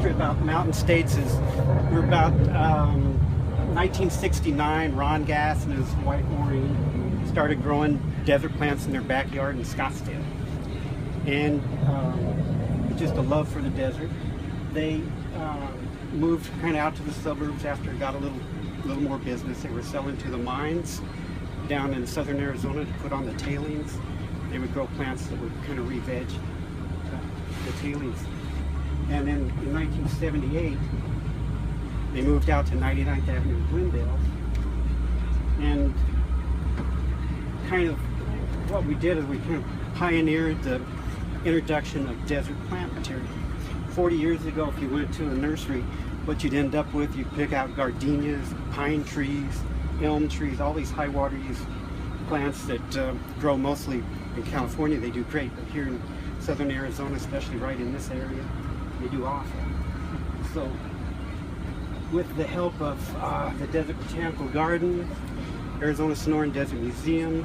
history about mountain states is we're about 1969. Ron Gass and his wife Maureen started growing desert plants in their backyard in Scottsdale, and just a love for the desert. They moved kind of out to the suburbs after it got a little more business. They were selling to the mines down in southern Arizona to put on the tailings. They would grow plants that would kind of re-veg the tailings. And then in 1978, they moved out to 99th Avenue in Glendale. And kind of what we did is we kind of pioneered the introduction of desert plant material. 40 years ago, if you went to a nursery, what you'd end up with, you'd pick out gardenias, pine trees, elm trees, all these high water use plants that grow mostly in California. They do great, but here in southern Arizona, especially right in this area, they do awful. So with the help of the Desert Botanical Garden, Arizona Sonoran Desert Museum,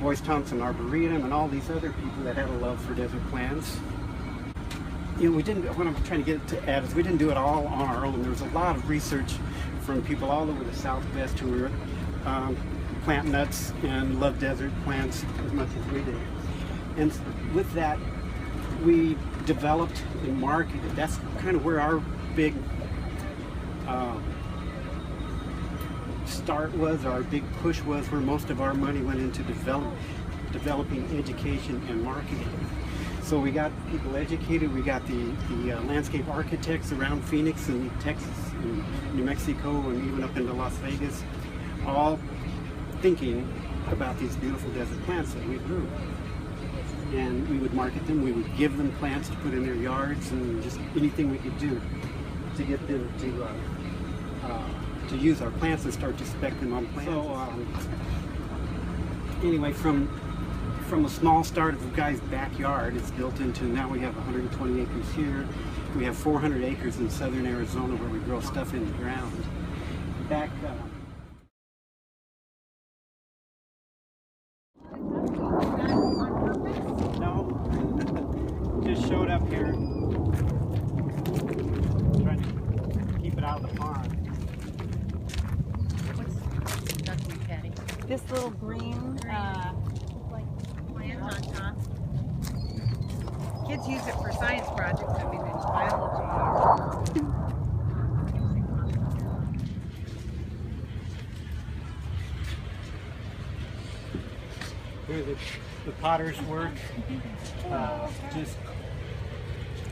Boyce Thompson Arboretum, and all these other people that had a love for desert plants, you know, what I'm trying to get to add is we didn't do it all on our own. There was a lot of research from people all over the Southwest who were plant nuts and love desert plants as much as we did. And with that, we developed and marketed. That's kind of where our big start was, our big push was, where most of our money went into developing education and marketing. So we got people educated, we got the landscape architects around Phoenix and Texas and New Mexico and even up into Las Vegas, all thinking about these beautiful desert plants that we grew. And we would market them, we would give them plants to put in their yards, and just anything we could do to get them to use our plants and start to spec them on plants. So anyway, from a small start of a guy's backyard, it's built into, now we have 120 acres here. We have 400 acres in southern Arizona where we grow stuff in the ground. Back no, just showed up here trying to keep it out of the pond. What's duckweed, Patty? This little green Like plant on top. Kids use it for science projects. I mean, it's biology. Here the potter's work, just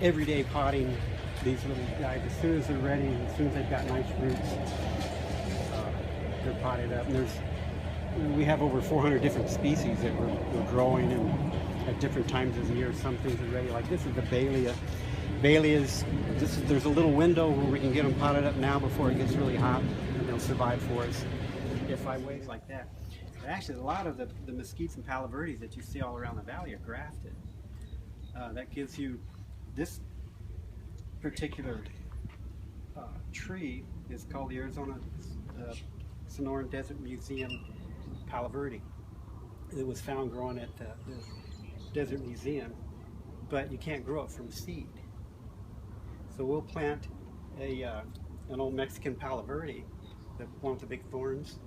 everyday potting these little guys. As soon as they're ready, as soon as they've got nice roots, they're potted up. And we have over 400 different species that we're growing and at different times of the year. Some things are ready, like this is the Bailea. Baeleas, there's a little window where we can get them potted up now before it gets really hot, and they'll survive for us if I wait like that. But actually, a lot of the mesquites and palo verdes that you see all around the valley are grafted. That gives you this particular tree is called the Arizona Sonoran Desert Museum palo verde. It was found growing at the Desert Museum, but you can't grow it from seed. So we'll plant an old Mexican palo verde, the one with the big thorns,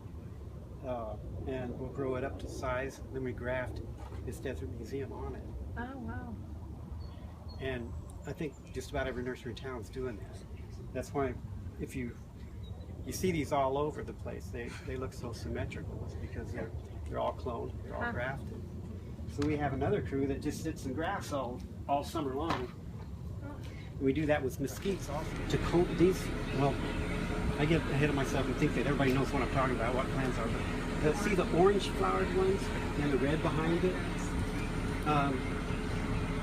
and we'll grow it up to size. Then we graft this Desert Museum on it. Oh, wow. And I think just about every nursery in town is doing this. That's why if you see these all over the place, they look so symmetrical. It's because they're all cloned, they're all grafted. So we have another crew that just sits and grafts all summer long. And we do that with mesquites also. To coat these, well, I get ahead of myself and think that everybody knows what I'm talking about, what plants are. But see the orange flowered ones and the red behind it?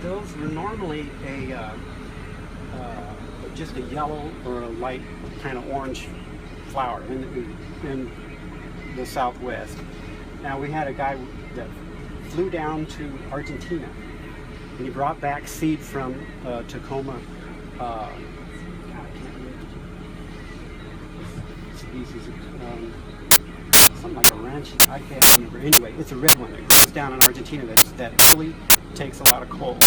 Those were normally just a yellow or a light kind of orange flower in the Southwest. Now we had a guy that flew down to Argentina and he brought back seed from Tacoma. God, I can't remember species. Something like a ranch. I can't remember. Anyway, it's a red one that grows down in Argentina that really takes a lot of cold.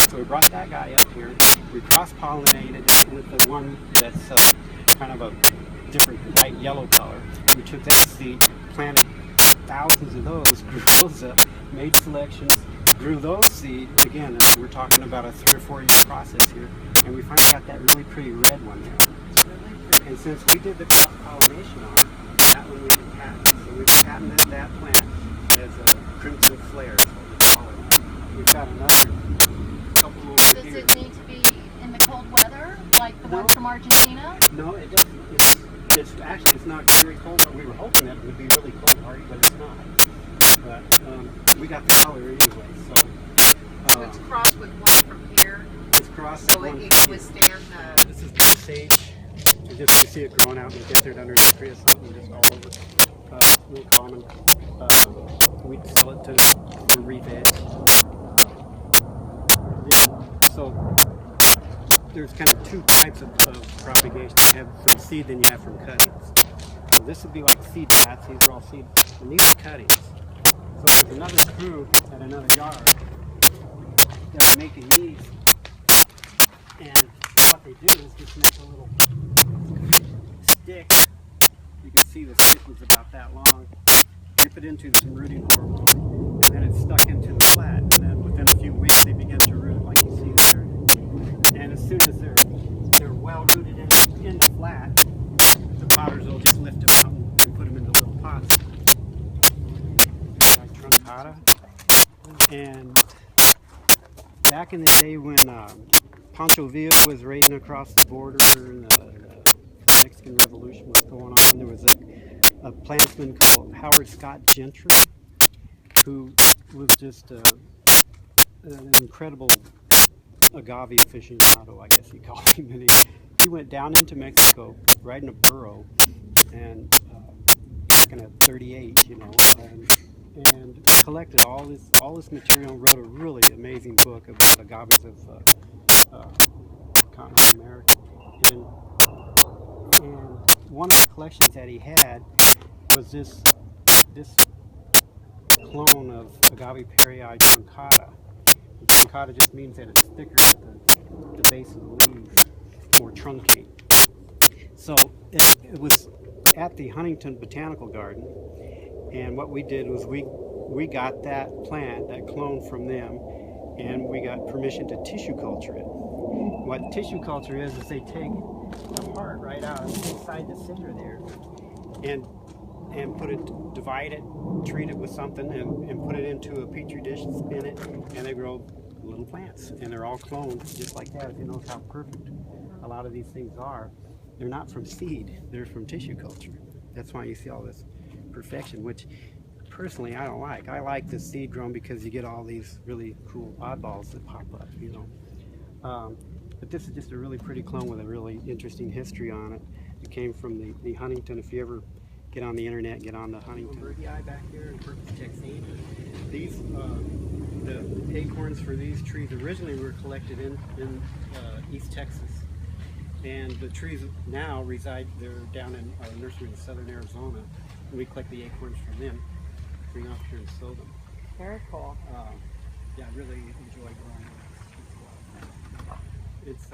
So we brought that guy up here. We cross-pollinated it with the one that's kind of a different light yellow color. We took that seed, planted thousands of those, grew those up, made selections, grew those seeds. Again, we're talking about a 3 or 4 year process here, and we finally got that really pretty red one there. It's really pretty. And since we did the cross-pollination on it, that one we can patent. So we've patented that plant as a crimson flare, is what we call it. We've got another couple over Does here. it need to be in the cold weather, like the No. ones from Argentina? No, it doesn't. It's actually, it's not very cold, but we were hoping that it would be really cold, Hardy, but it's not. But we got the color anyway, so. So it's crossed with one from here, It's crossed so with it one can from here. withstand the. This is the sage. You just see it growing out in the desert under the tree or something, just all over. Real common. We'd sell it for re-veg. So there's kind of two types of propagation. You have from seed, then you have from cuttings. So this would be like seed plats. These are all seed, and these are cuttings. So there's another crew at another yard that are making these, and what they do is just make a little stick. You can see the stick was about that long. Dip it into some rooting hormone, and then it's stuck into the flat. And then within a few weeks, they begin to root, like you see there. And as soon as they're well rooted in the flat, the potters will just lift them out and put them into little pots. Like truncata. And back in the day when Pancho Villa was raiding across the border and the Mexican Revolution was going on, there was a plantsman called Howard Scott Gentry, who was just an incredible agave aficionado, I guess you call him. And he went down into Mexico riding a burro, and back in a 38, you know, and collected all this material and wrote a really amazing book about agaves of continental America. And one of the collections that he had was this clone of Agave perii truncata. And truncata just means that it's thicker at the base of the leaves, more truncate. So it was at the Huntington Botanical Garden, and what we did was we got that plant, that clone from them, and we got permission to tissue culture it. What tissue culture is they take the heart right out inside the center there, and put it, divide it, treat it with something, and put it into a petri dish and spin it, and they grow little plants, and they're all cloned just like that. If you notice how perfect a lot of these things are, they're not from seed, they're from tissue culture. That's why you see all this perfection, which personally I don't like. I like the seed grown because you get all these really cool oddballs that pop up, you know. But this is just a really pretty clone with a really interesting history on it. It came from the Huntington. If you ever get on the internet, get on the Huntington. Birdie eye back here in Purpose Texine. These, the acorns for these trees originally were collected in East Texas. And the trees now reside, they're down in our nursery in southern Arizona. And we collect the acorns from them, bring off here and sow them. Very cool. Yeah, I really enjoy growing them. It's